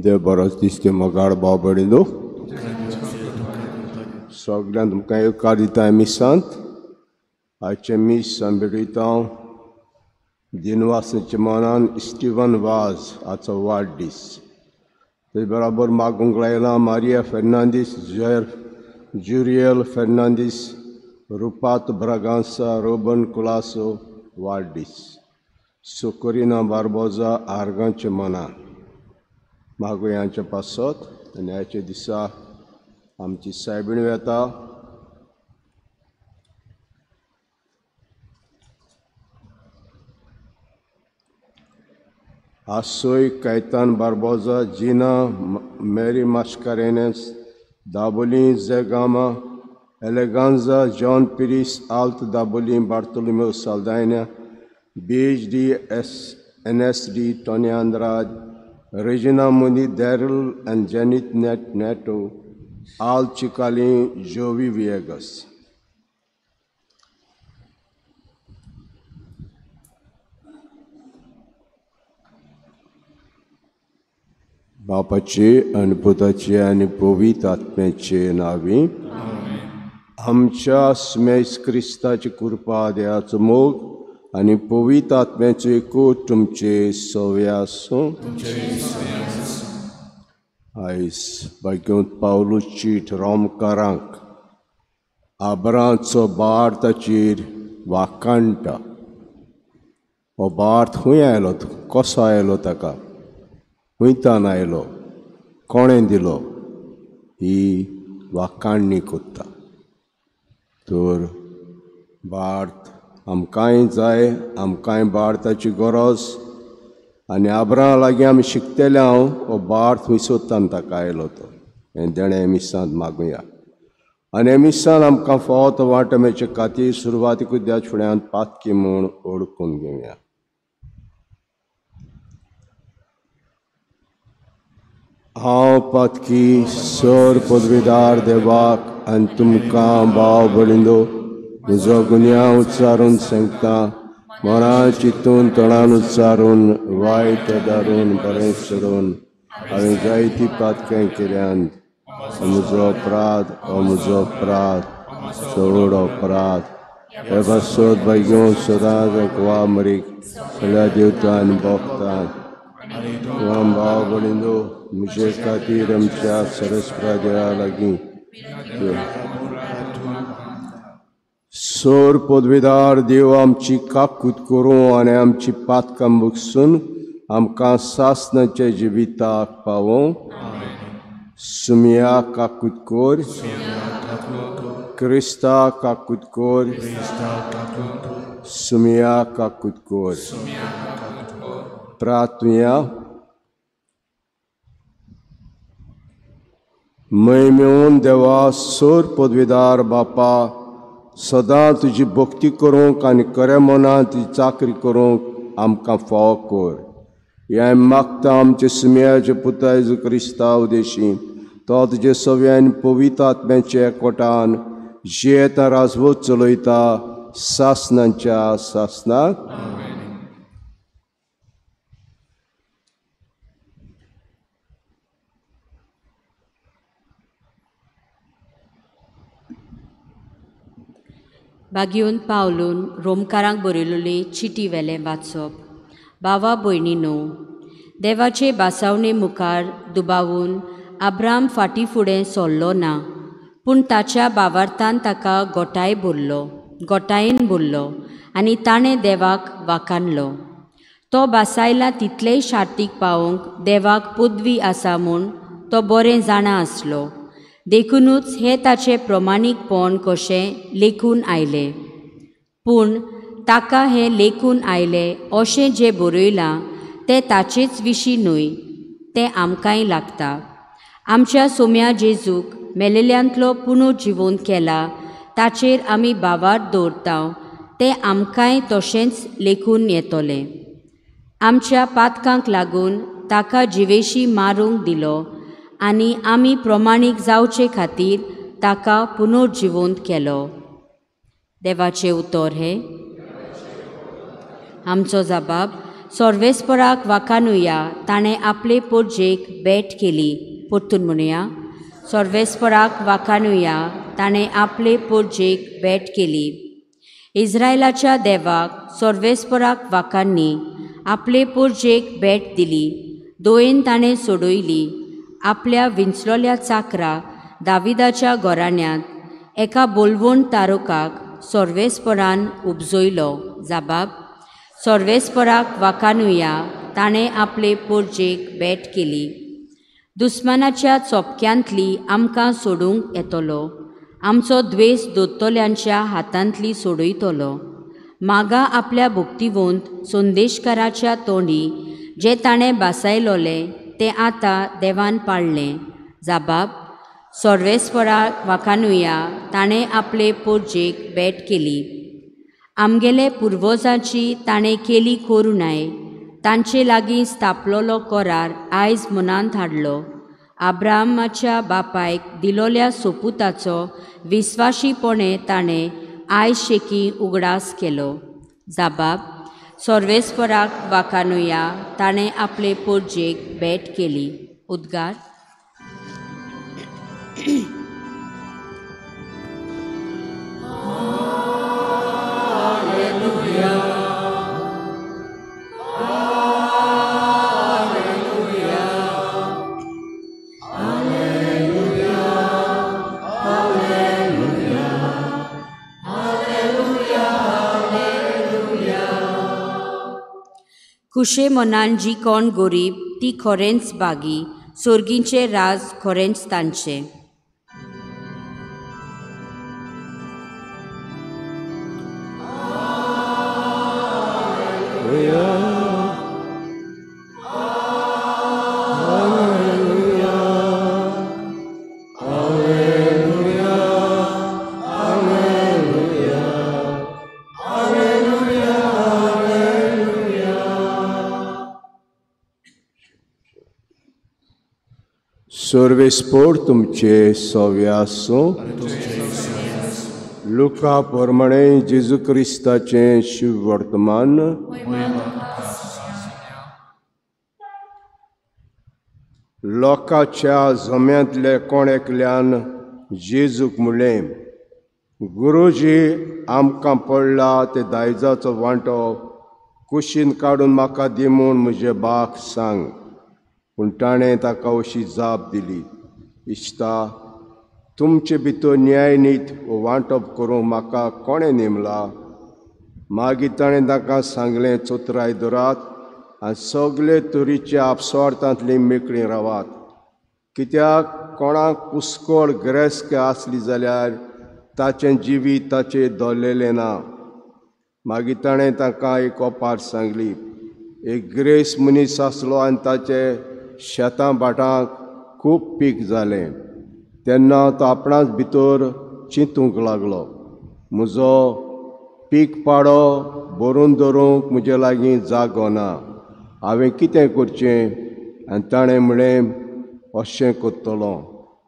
देव बरोच दिसते मोगाळ बाबडिंदो सगळ्यांत तुमकां येवकार दिता मिसांत आयचे मीस सांबिडिता दिनवासाच्या मनान स्टीवन वाज हाचो वाडदीस ते बरोबर मागूंक लायला मारिया फेर्नांदीस जुरियल फेर्नांदीस रुपात ब्रागांसा रोबन कुलासो वाडदीस सोकोरिना बार्बोजा आर्गांच्या मनान मागोयांच्या पासत आनी ह्याच्या दिसा आमची सायबीण वेता आसोय कैतान बार्बोजा जिना मेरी मास्कारेनेस दाबोली जेगामा एलेगांजा John Pires Alto Dabolim Bartolomeu Saldanha BHD Tony Andrade Regina Muni Daryl and Janet Neto Al Chicali Jovi Viegas. बापाचे आणि पुताचे आणि पवित्र आत्म्याचे नावी आमच्या स्मेस क्रिस्ताची कृपा देवाचो मोग आणि पवित्र आत्म्याचो एकूच तुमचे सव्यासो आयज भाग्यवंत पावलूस चीट रोमकारांक आबराचो भारताचेर वाकाणटा हो भारत खंय आयलो कसो आयलो ताका खंयतान आयलो कोणें दिलो ही वाकाणणी कोत्ता तर भारत आमकांय जाय आमकांय भारताची गरज आनी आबरां लागीं आमी शिकतले हो भारत खंय सोदतान ताका आयलो तो हें देणें मिसांत मागुया आनी हे मिसांत आमकां फोत वांटमेचे खातीर सुरवातीकूच देवाच्या फुड्यांत पातकी म्हूण ओळखून घेवया हांव पातकी सर पदवीदार देवाक आनी तुमकां भाव भयणींनो म्हजो गुन्या उच्चारून सांगता मना चिंतून तोंडान उच्चारून वायट दारून बरें सरून हांवें जायतीं पातकां केल्यान म्हजो अपराध चड अपराध हे पासत भाग्यो सदांच वा मरीक सगळ्या देवतां भोगतां भाव भयणींनो म्हजे खातीर आमच्या सरस्वती देवा लागीं सोर पदवीदार देव आमची काकूत करूं आनी आमची पातकां मुगसून आमकां सासणाच्या जिविताक पावों सुमिया काकूत कोर क्रिस्ता काकूत कोर सुमिया काकूत कोर प्रार्थुया मैमेवन देवा सोर पदवीदार बापा सदां तुजी भक्ती करूंक आनी खऱ्या मनान तुजी चाकरी करूंक आमकां फाव कर हें मागता आमचे सुमयाचे पुता जेजू क्रिस्ता उदेशी तो तुजे सव्यान पवित्र आत्म्याचे एकवटान जियेता राजवत चलयता सासनांच्या सासनाक भाग्यवंत पावलून रोमकारांक बरयलेली चिटी वेलें वाचप भावा भयणीनो देवाचे बासावणे मुखार दुबावून आब्राम फाटीं फुडें सरलो ना पूण ताच्या भावार्थान ताका गोठायेन भरलो आनी ताणें देवाक वाखाणलो तो बासायला तितलेय शार्तीक पावोवंक देवाक पदवी आसा म्हूण तो बरें जाणा आसलो देखूनच हे ताचे प्रमाणीकपण कशें लेखून आयलें पूण ताका हें लेखून आयलें अशें जें बरयलां तें ताचेच विशीं न्हय तें आमकांय लागता आमच्या सोम्या जेजूक मेलेल्यांतलो पुनर्जिवंत केला ताचेर आमी बावार्थ दवरता तें आमकांय तशेंच लेखून येतलें आमच्या पातकांक लागून ताका जिवेशी मारूंक दिलो आनी आमी प्रमाणीक जावचे खातीर ताका पुनर्जिवंत केलो देवाचें उतर हें आमचो जबाब सोर्वेस्पराक वाकानुया ताणें आपले पोरजेक भेट केली. परतून म्हणुया, सोर्वेस्पराक वाकानुया ताणें आपले पोरजेक भेट केली. इस्रायलाच्या देवाक सोर्वेस्पराक वाकांनी आपले पोरजेक भेट दिली. दोयेन ताणें सोडयली. आपल्या विंचलोल्या चाकरा दाविदाच्या घोराण्यांत एका बोलवोन तारुकाक सोर्वेस्परान उपजयलो. जाबाब, सोर्वेस्पराक वाकानुया ताणें आपले पोरजेक भेट केली. दुस्मानाच्या चोपक्यांतली आमकां सोडूंक येतलो. आमचो द्वेस दोत्तोल्यांच्या हातांतली सोडयतलो. मागा आपल्या भुक्तिवंत संदेशकाराच्या तोंडी जे ताणें बासायलोले तें आतां देवान पाळलें. जाबाब, सोर्वेस्पराक वाकानुया ताणें आपले पोरजेक भेट केली. आमगेले पुर्वजांची ताणें केली कोरुणाय. तांचे लागीं स्थापलोलो करार आयज मनांत हाडलो. आब्राहमाच्या बापायक दिलोल्या सोपुताचो विस्वाशीपणे ताणें आयज शेकी उगडास केलो. जाबाब, सोर्वेस्पराक वाकानुया ताणें आपले पोरजेक भेट केली. उद्गार. खुशे मनान जी कोण गरीब ती खरेंच बागी, सोर्गींचे राज खरेंच तांचे. सोर्वेस्पोर तुमचे सव्यासो लुका प्रमाणे जेजू क्रिस्ताचें शुभ वर्तमान. लोकांच्या जम्यांतले कोण एकल्यान जेजूक म्हणलें, गुरुजी, आमकां पडला ते दायजाचो वांटो कुशीन काडून म्हाका दी म्हूण म्हजे बाक सांग. पूण ताणें ताका अशी जाप दिली, इश्ता, तुमचे भितर न्यायनीत हो वांटप करूंक म्हाका कोणें नेमला? मागीर ताणें ताका सांगलें, चोत्राय धरात आनी सगळे तरेच्या आपस्वार्थांतली मेकळीं रावात. कित्याक कोणाक पुस्कळ गिरेस्त आसली जाल्यार ताचें जिवीत ताचेर दवरलेलें ना. मागीर ताणें ताका एक ओपार सांगली. एक गिरेस्त मनीस आसलो आनी ताचे शेतां भाटांक खूब पीक जालें. तेन्ना तो आपणाच भितर चिंतूंक लागलो, म्हजो पीक पाडो भरून दवरूंक म्हजे लागीं जागो ना. हांवें कितें करचें? आनी ताणें म्हणलें, अशें करतलो,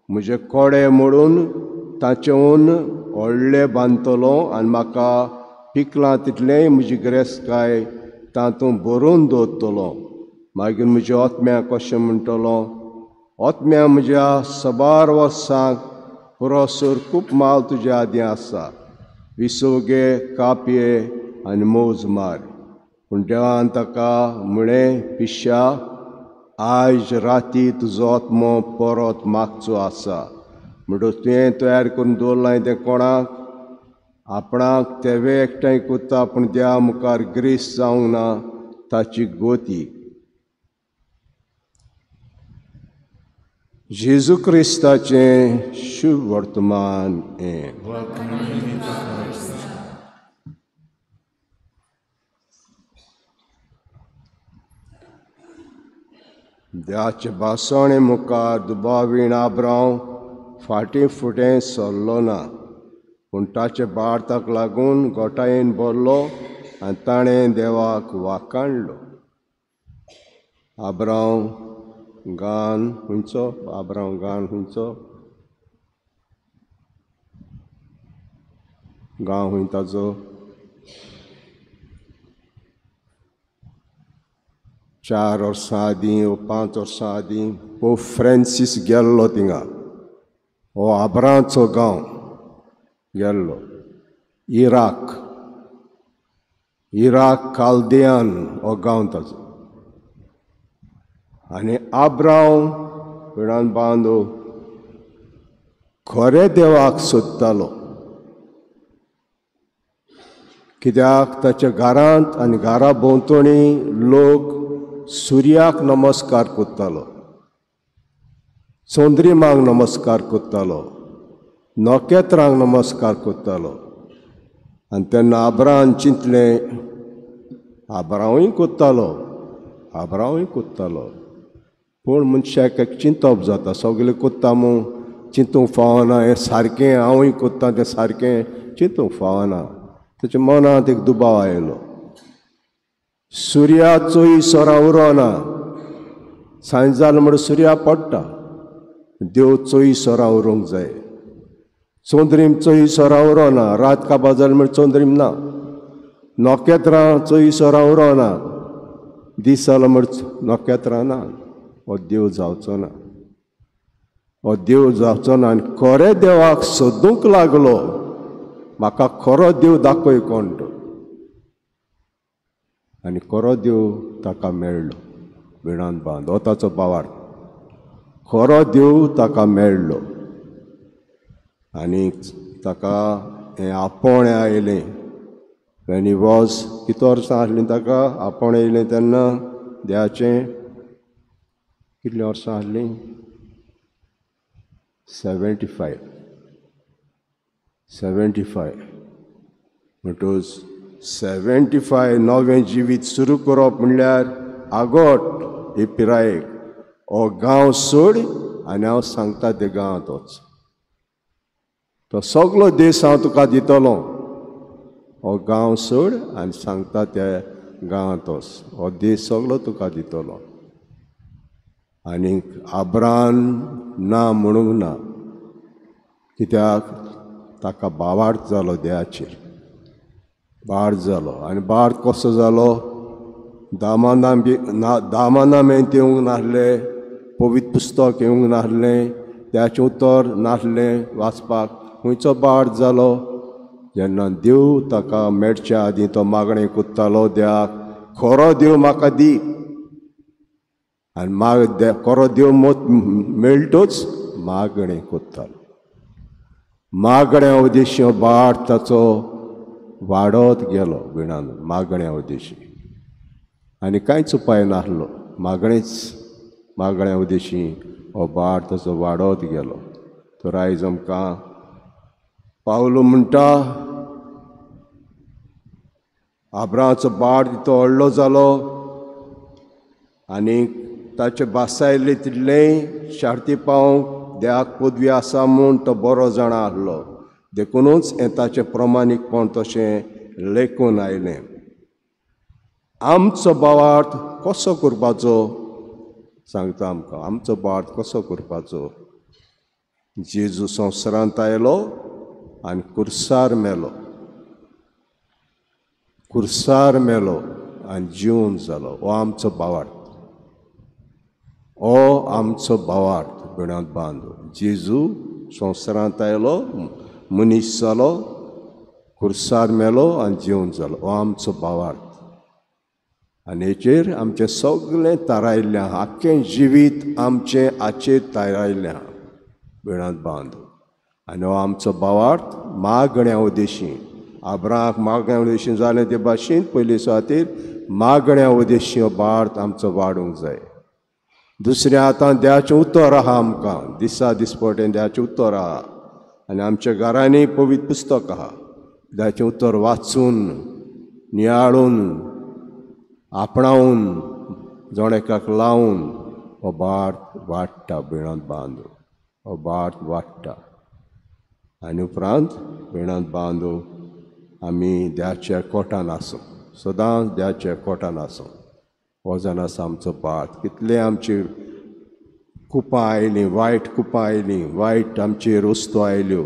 म्हजे कोडे मोडून ताचेवन व्हडलें बांदतलो आनी म्हाका पिकलां तितलेंय म्हजी गिरेस्तकाय तातूंत भरून दवरतलो. मागीर म्हज्या ओतम्याक कशें म्हणटलो, ओतम्या, म्हज्या सबार वर्सांक पुरोसर खूब माल तुज्या आदीं आसा. विसव घे, कापये आनी मोज मार. पूण देवान ताका म्हळें, पिश्या, आयज राती तुजो ओतमो परत मागचो आसा. म्हणटच तुवें तयार करून दवरलां तें कोणाक? आपणाक तेवे एकठांय करता पूण देवा मुखार गिरेस्त जावंक ना ताची गोती. जेजू क्रिस्ताचें शुभ वर्तमान हें. देवाचे भासणे मुखार दुबावीण आब्रांव फाटीं फुडें सरलो ना. पूण ताचे बाळताक लागून गोठायेन भरलो आनी ताणें देवाक वाखाणलो. आब्रांव गान खंयचो? आब्रांव गान खंयचो? गांव खंय ताजो? 4 वर्सां आदीं वो 5 वर्सां आदीं पोप फ्रांसीस गेल्लो थिंगा हो आब्राचो गांव गेल्लो इराक कालदेयान हो गांव ताचो आनी आब्राम विणान बांदू खरे देवाक सोदतालो कित्याक ताच्या घरांत आनी घरा भोंवतणी लोक सुर्याक नमस्कार करतालो चोंद्रिमांक नमस्कार करतालो नखेत्रांक नमस्कार करतालो आनी तेन्ना आब्राम चिंतलें आब्रामूय कोत्तालो पूण मनशाक एक चिंतप जाता सगळें कोत्ता म्हूण चिंतूंक फावना हें सारकें हांवूय कोत्ता तें सारकें चिंतूंक फावना ताच्या मनांत एक दुबाव आयलो सुर्याचोय सोरा उरोना सांज जालो म्हणून सुर्या पडटा देव चोय सोरा उरोंक जाय चोंद्रीमचोय सोरा उरोना रात काबार जाली म्हण चोंद्रीम ना नखेत्रां चोय सोरा उरोना दीस जालो म्हण नखेत्रां ना हो देव जावचो ना आनी खरे देवाक सोदूंक लागलो म्हाका खरो देव दाखय कोण तो आनी खरो देव ताका मेळ्ळो विणान बांद हो ताचो भावार्थ खरो देव ताका मेळ्ळो आनी ताका हें आपोवणें आयलें वेन ही वॉज कितले वर्सां आसलीं ताका आपोवणें येयलें तेन्ना देवाचें कितलीं वर्सां आसलीं 75 म्हणटूच 75 नवें जिवीत सुरू करप म्हणल्यार आगोट हे पिरायेक हो गांव सोड आनी हांव सांगता ते गांवांत वच तो सगळो देश हांव तुका दितलो हो गांव सोड आनी सांगता त्या गांवांत वच हो देश सगळो तुका दितलो आनी आब्राम ना म्हणूंक ना कित्याक ताका भावार्थ जालो देवाचेर भावार्थ जालो आनी भावार्थ कसो जालो दामानाम येवंक नासलें पवित्र पुस्तक येवंक नासलें त्याचें उतर नासलें वाचपाक खंयचो भावार्थ जालो जेन्ना देव ताका मेळच्या आदीं तो मागणें कोत्तालो देवाक खरो देव म्हाका दी आनी खरो देव मेळटोच मागणें कोत्तालो मागण्या उद्देशी हो भावार्थ ताचो वाडत गेलो विणान मागण्या उद्देशी आनी कांयच उपाय नासलो मागण्या उद्देशी हो भावार्थ ताचो वाडत गेलो तर आयज आमकां पावलो म्हणटा आब्रामाचो भावार्थ तो व्हडलो जालो आनी ताचे बासायले तितलें शार्ती पावोवंक देवाक पदवी आसा म्हूण तो बरो जाणा आसलो देखूनच हें ताचें प्रमाणीकपण तशें लेखून आयलें आमचो भावार्थ कसो करपाचो सांगता आमकां आमचो भावार्थ कसो करपाचो जेजू संवसारांत आयलो आनी कुर्सार मेलो आनी जिवन जालो हो आमचो भावार्थ विणांत बांदू जेजू संवसारांत आयलो मनीस जालो कुर्सार मेलो आनी जिवन जालो हो आमचो भावार्थ आनी हेचेर आमचें सगळें थारायिल्लें आहा आख्खें जिवीत आमचें हाचेर थारायिल्लें आहा विणांत बांदू आनी हो आमचो भावार्थ मागण्या उद्देशी आब्रामाक मागण्या उद्देशी जालें ते भाशेन पयले सुवातेर मागण्या उद्देशी हो भावार्थ आमचो वाडूंक जाय दुसऱ्या हातान देवाचें उतर आहा आमकां दिसा दिसपटें देवाचें उतर आहा आनी आमच्या घरांनी पवित्र पुस्तक आहा देवाचें उतर वाचून नियाळून आपणावून जोणेकाक लावन हो भावार्थ वाडटा विणांत बांदू हो भावार्थ वाडटा आनी उपरांत विणांत बांदू आमी देवाच्या कोटान आसूं सदांच देवाच्या कोटान आसूं हो जावन आसा आमचो भावार्थ कितले आमची कुपां आयलीं वायट कुपां आयलीं वायट आमचेर वस्तू आयल्यो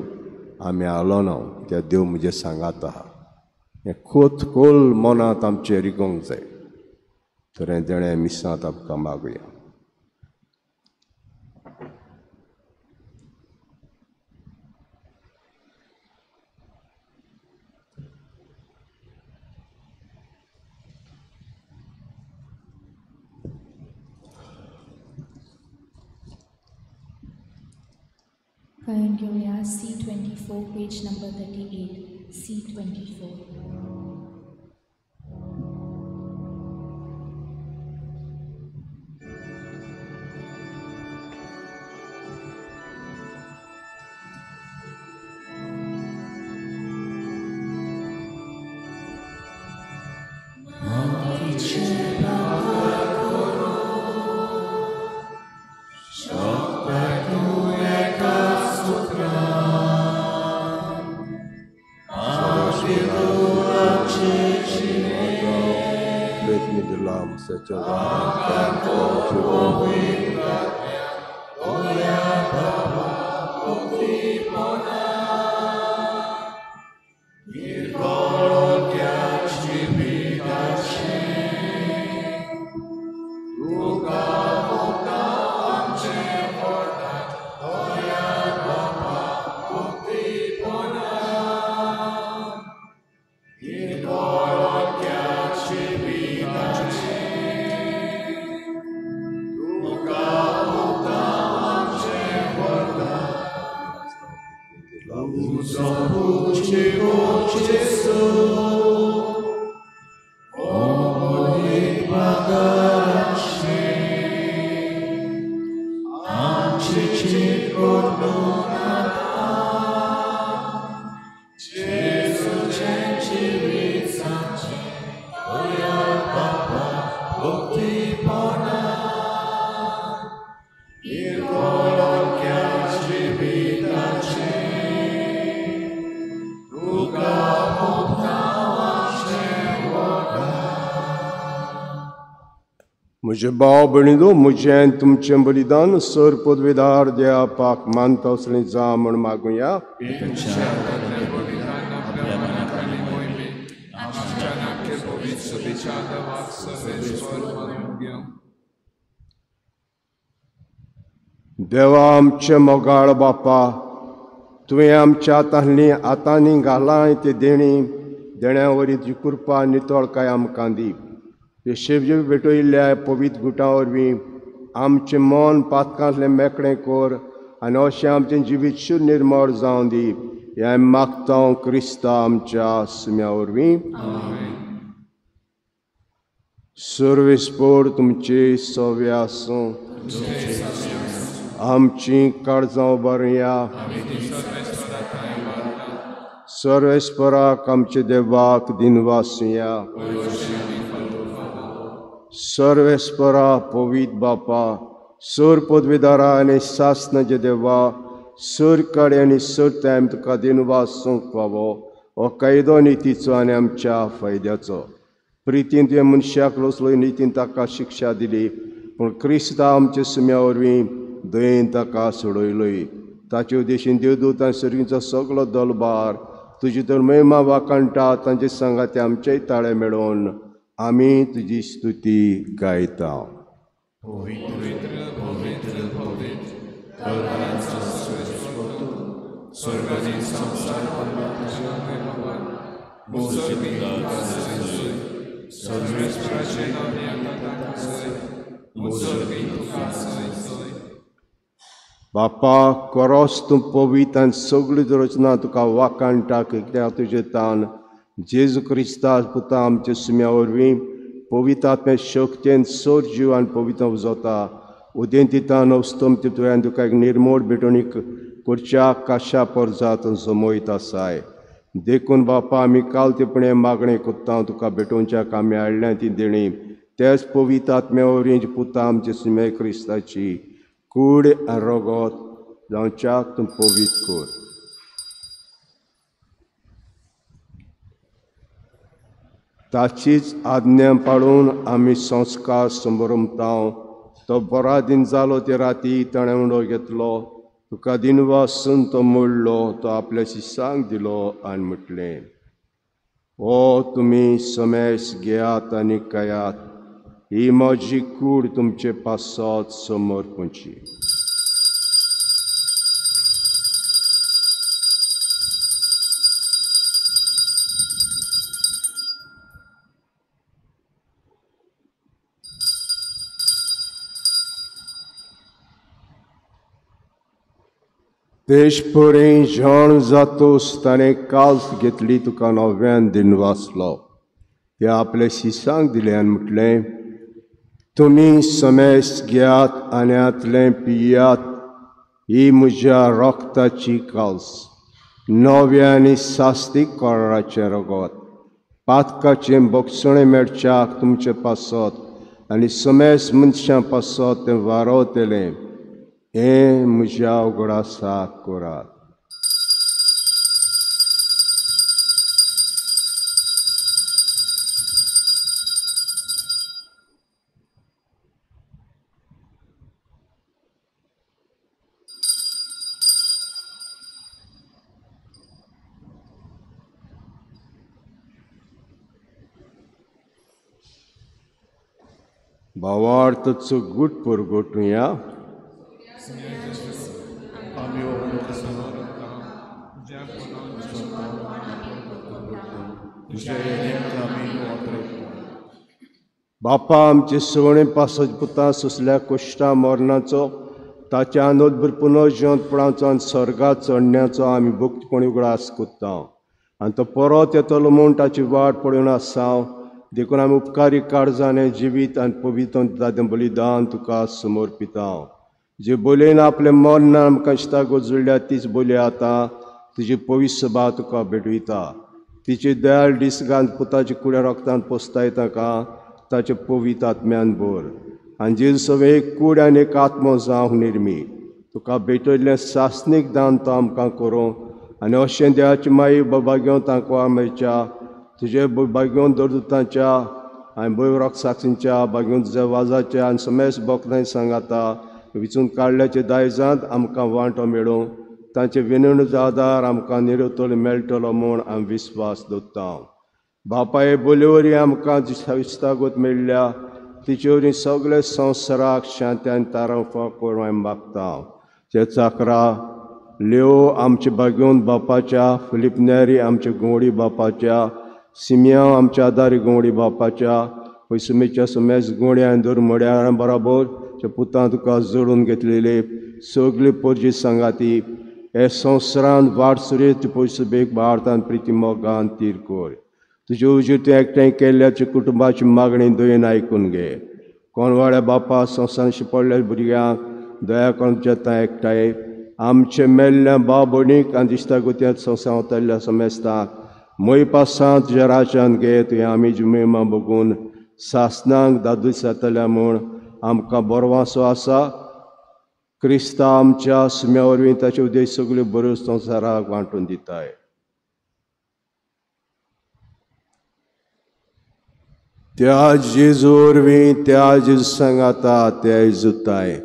आमी आलो ना त्या देव म्हजे सांगात आहा हें खोल मनांत आमचेर रिगोंक जाय तर हें देणें मिसांत आमकां मागुया. Current Gloria C24, page number 38, C24. म्हजे भाव भयणीनो, म्हजें तुमचें बलिदान सर पदवेदार देवापाक मानता असलें जा म्हण मागुया. देवा आमचे मोगाळ बापा, तुवें आमच्या आतांनी घालाय ते देण्या वरी तुजी कृपा नितळकाय आमकां दी. शेवजे भेटयल्ल्या पवित्र गुटां वरवीं आमचें मन पातकांतलें मेकळें कर आनी अशें आमचें जिवीत शुद्ध निर्मळ जावं दी. हें मागता क्रिस्ता आमच्या सुम्या वरवीं. सर्वेस्पर तुमचे सव्य आसूं. आमची काळजां उबारुया. सर्वेस्पराक आमचे देवाक दिनवासुया. सर्वेस्परा पवित्र बापा, सर पदवेदारा आनी सासणाचे देवा, सर काडे आनी सर टायम तुका दिनवासूंक फावो हो कायदो नितीचो आनी आमच्या फायद्याचो. प्रितीन तुवें मनशाक लोचलो, नितीन ताका शिक्षा दिली, पूण क्रिस्ता आमच्या सुम्या वरवीं दयेन ताका सोडयलोय. ताचे उद्देशीन देवदूत आनी सर्गींचो सगळो दलबार तुजी तर महिमा वाकाणटा. तांचे सांगाते आमचेय ताळे मेळोवन आमी तुजी स्तुती गायता. बापा, कोरोस तूं पवित्र आनी सगळी रचना तुका वाकाणटा. कित्याक तुजें तान जेजू क्रिस्ता पुता आमच्या सुम्या वरवीं पवित्र आत्म्या शक्तीन सर जीव आनी पवित्र उजवता. उदेंतितान अस्तम तुवें तुका एक निर्मोळ भेटवणीक करच्या काशा परजात जमयत आसाय. देखून बापा, आमी कालतेपणे मागणें कोत्ता तुका भेटोवच्या कामी हाडल्या ती देणी तेच पवित्र आत्म्या वरवीं पुता आमच्या सुम्या क्रिस्ताची कूड आनी रगत जावच्याक तूं पवित्र कर. ताचीच आज्ञा पाळून आमी संस्कार संभ्रमता. तो बरा दिन जालो ते राती ताणें उंडो घेतलो. तुका दिनवासून तो मोडलो. तो आपल्या शिश्यांक दिलो आनी म्हटलें, हो तुमी समेस घेयात आनी खायात. ही म्हजी कूड तुमचे पासत समोर पोंची. देशभरें जेवण जातोच ताणें काल्स घेतली तुका नव्यान दिन वाचलो. हे आपल्या शिसांक दिलें आनी म्हटलें, तुमी समेस घेयात आनी हातलें पियात, ही म्हज्या रोगताची काल्स, नव्या आनी सास्तीक कराराचें रगत. पातकाचें बोगसणें मेळच्याक तुमचे पासत आनी समेस मनशां पासत तें वारवतलें. हें म्हज्या उगडासाक करात. भावार्थचो गुट परगोटुया. बापा, आमचे सवणे पासत पुतां सुसल्या कोश्टा मरणाचो, ताच्या अनोदभर पुनर्जीवंतपणाचो आनी सर्गात चडण्याचो आमी भुक्तपणी उगडास कोत्ता. आनी तो परत येतलो म्हूण ताची वाट पळोवन आसांव. देखून आमी उपकारी काळजाने जिवीत आनी पवित्र दादें बलिदान तुका समर्पिता. जे बोलयेन आपलें मन आमकां इश्टागत जुळ्ळ्या तीच बोली आतां तुजी पवित्र सभा तुका भेटयता. तिची दयाळ दिसगांत पुताच्या कुड्या रोगतान पोसताय ताका ताचे पवित्र आत्म्यान भर. आनी जेजू सगळे एक कूड आनी एक आत्मो जावंक निर्मी. तुका भेटयल्लें सासनीक दान तो आमकां करूं आनी अशें देवाची माई बाबा तांकां मेळच्या, तुजे बागेवन दोरदुतांच्या आनी भयरोग साक्षींच्या बागेवन तुज्या वाजाच्या आनी समेस बोकनाय सांगाता विचून काडल्याचे दायजांत आमकां वांटो मेळूं. तांचे विनवणेचो आदार आमकां निरतलो मेळटलो म्हूण आमी विस्वास दवरता. बापा, हे बोलयेवरी आमकां इश्टागत मेळ्ळ्या, तिचे वरी सगळे संवसाराक शांती आनी तारणफळ करून हांवें मागता. जे चाकरा लेव आमच्या बागेवन बापाच्या, फिलिपनेरी आमच्या गोवडी बापाच्या, सिमिया आमच्या आदारी गोवडी बापाच्या, पयसुमेच्या समेस गोवडी आनी दोरमड्या बराबर त्या पुतां तुका जोडून घेतलेले सगळी पोरजी सांगाती हे संवसारांत वाट सुरेत पयसुबेक भारतान प्रिती मोगान तीर कर. तुजे उजेर तूं एकठांय केल्ल्याच्या कुटुंबाची मागणी दयेन आयकून घे. कोणवाड्या बापा, संवसारांशी पडल्या भुरग्यांक दया करून जेता एकठांय आमचे मेल्ल्या भाव भयणीक आनी दिश्टागुत्यांत संवसार वताल्ल्या समेस्तांक मय पासां तुज्या राज्यांत घे. तुवें आमी जुमेमा बगून सासनांक दादूस जातल्या म्हूण आमकां बरवासो आसा. क्रिस्ता आमच्या सुम्या वरवीं ताचे उदेश सगल्यो बऱ्यो संवसाराक वांटून दिताय. त्या जेजू वरवीं त्या जेजू सांगाता त्या इजुताय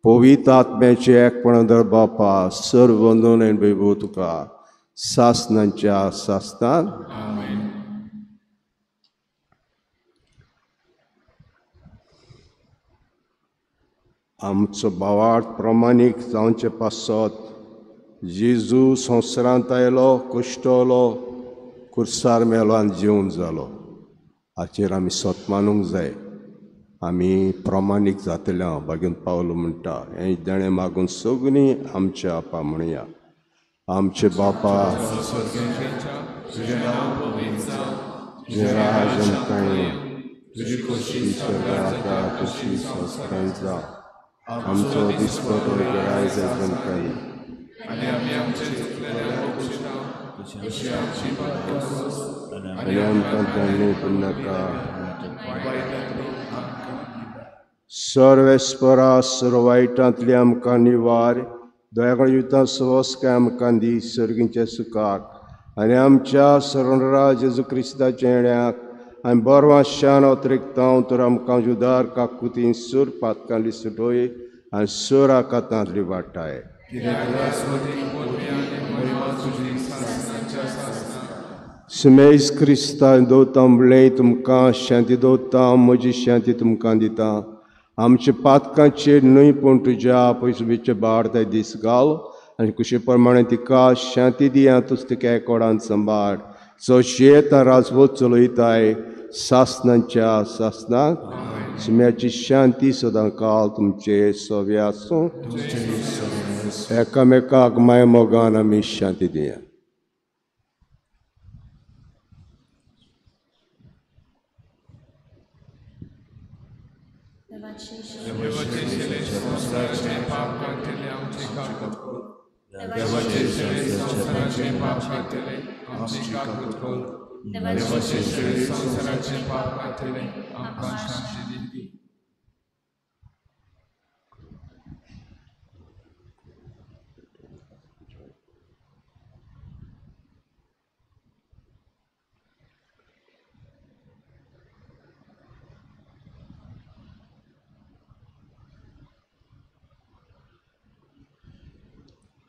पवित्र आत्म्याचे एकपण दर बापा सर्व वंदन आनी वैभव तुका सासनांच्या सासनान. आमचो भावार्थ प्रमाणीक जावचे पासत जेजू संवसारांत आयलो, कुश्टलो, कुर्सार मेलो आनी जिवन जालो. हाचेर आमी सत मानूंक जाय. आमी प्रमाणीक जातल्या बागेन पावलो म्हणटा. हें देणें मागून सगळीं आमच्या आपा म्हणया. आमचे बापा तुजें राज आमकां तुजी स्वर्गांत तशी संवसारांत जा. आमचो दिसतो तो आयज आमकां आनी आमकां दंड नाका. सर्वेस्परा सर्व वायटांतली आमकां निवार. दयाकडे युतां सवस्काय आमकां दी सर्गींच्या सुखाक आनी आमच्या सरणरा जेजू क्रिस्ताच्या येण्याक आनी बरवां शान अतिरिक्ता तर आमकां जुदार काकुतीन सूर पातकांतली सुटोय आनी सूर आकांतांतली वाटाय. Semeis Krista दोता उमले तुमकां शांती दोता म्हजी शांती तुमकां दिता आमचे पातकांचे न्हय पूण तुज्या पयसुबीचे बाळताय दीस घाल आनी कुशे प्रमाणे तिका शांती दिया तुज तिका एकोडान सांबाळ जो शेता राजवत चलयताय सासनांच्या सासनाक सुम्याची शांती सदां काल तुमचे सोवे आसूं एकामेकाक माय मोगान आमी शांती दिया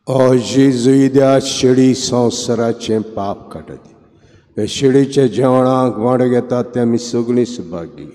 O Jesuída शिडी संवसाराचें पाप काडटी हे शिडीच्या जेवणाक वांटो घेतात ते आमी सगळीं सुभागी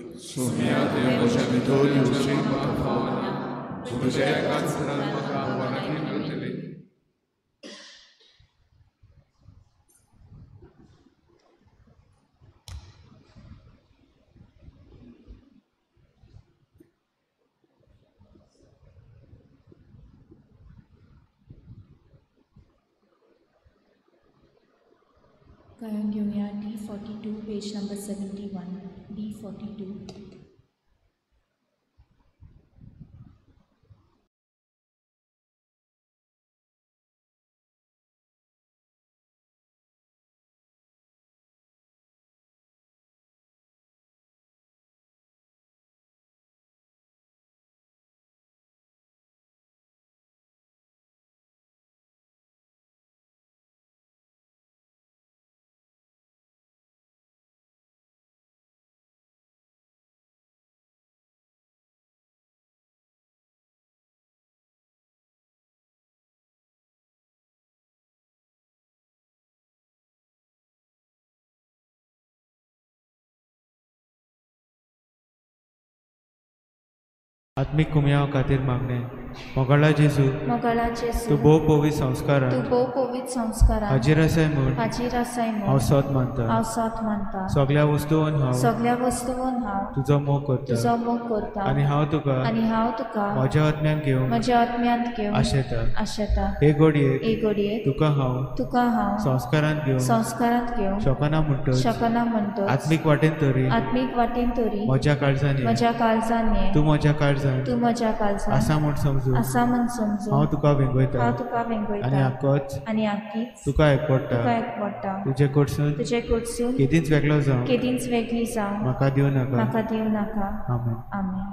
गायन घेऊया D42 पेज नंबर 71 D42. आत्मिक कुमयाव खातीर मागणे मोगाळा जेजू तूं भोव पवित्र संस्कारां हाजीर आसाय म्हूण हांव सत मानता सगळ्या वस्तूंवन हांव तुजो मोग करता आनी हांव तुका म्हज्या आत्म्यान घेवन आशेता हे घडये तुका हांव संस्कारांत घेवन शकना म्हणटच आत्मीक वाटेन तरी म्हज्या काळजांनी तूं म्हज्या काळजांत आसा म्हूण समजू हांव तुका वेंगयता आनी आक्कोच तुका एकवडटा तुजे कडसून केदींच वेगळो जावं म्हाका दिवं नाका आमेन.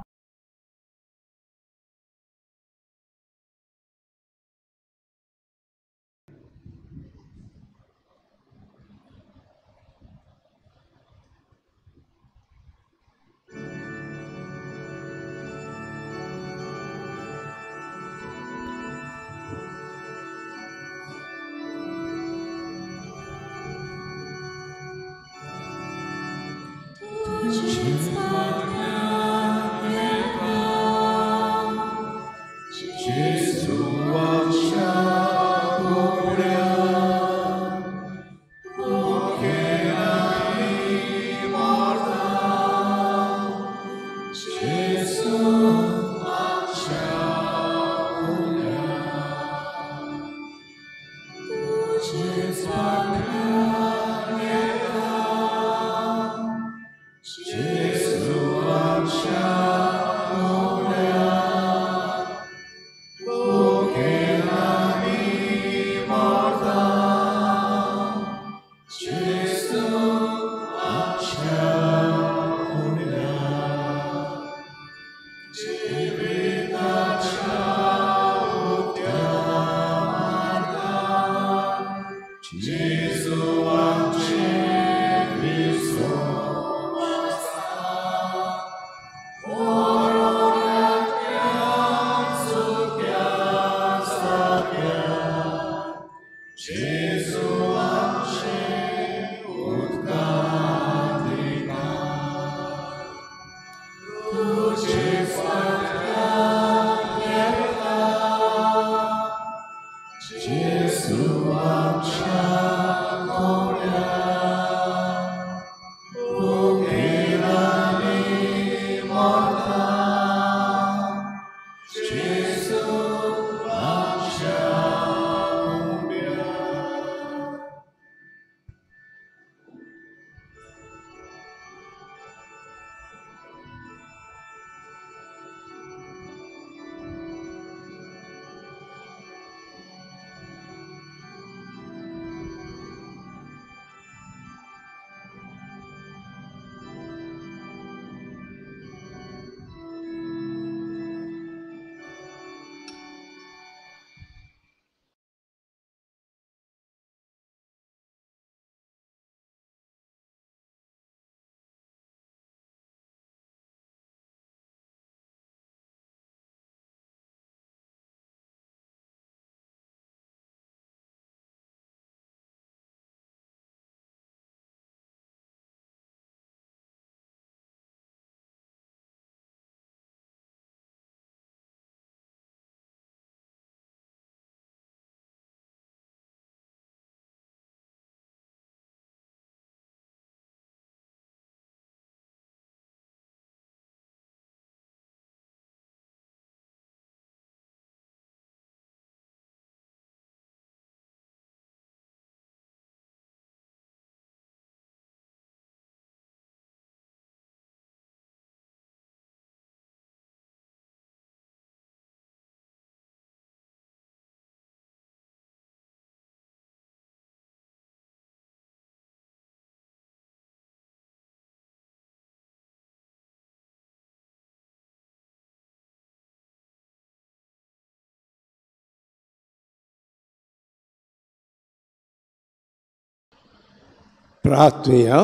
प्रार्थनेया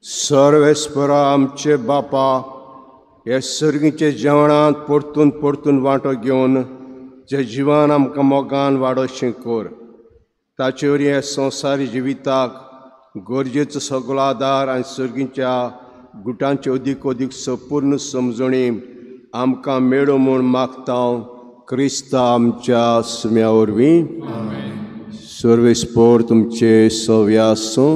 सर्वेस्परा आमचे बापा हे सर्गीचे जेवणांत परतून परतून वांटो घेवन जे जिवन आमकां मोगान वाडोवचें कर. ताचे वरवीं हे संवसारी जिविताक गरजेचो सगळो आदार आनी सर्गीच्या गुटांची अदीक अदीक संपूर्ण समजणी आमकां मेळो म्हूण मागता क्रिस्ता आमच्या सुम्या वरवीं. सर्वेस्पर तुमचे सव्यासो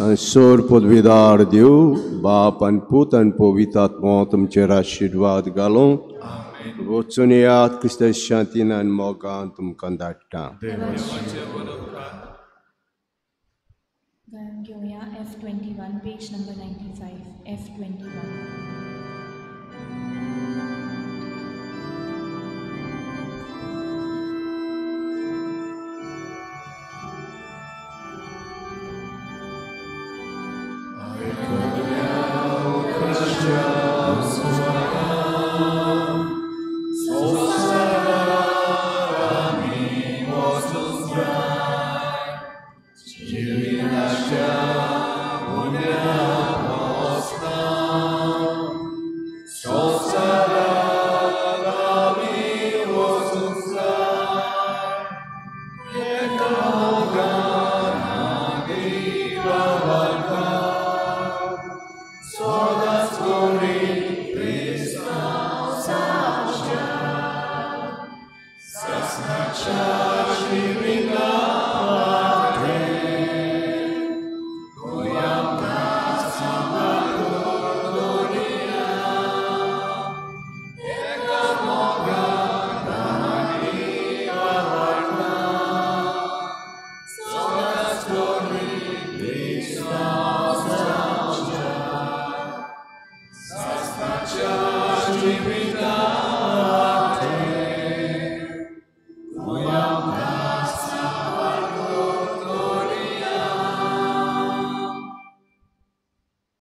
आनी सोर पदवीदार देव बाप आनी पूत आनी पवित्र आत्मा तुमचेर आशिर्वाद घालूं. वचून येयात क्रिस्ताची शांतीन आनी मोगान तुमकां धाडटा. गायन घेऊया F21 page number 95 F21. We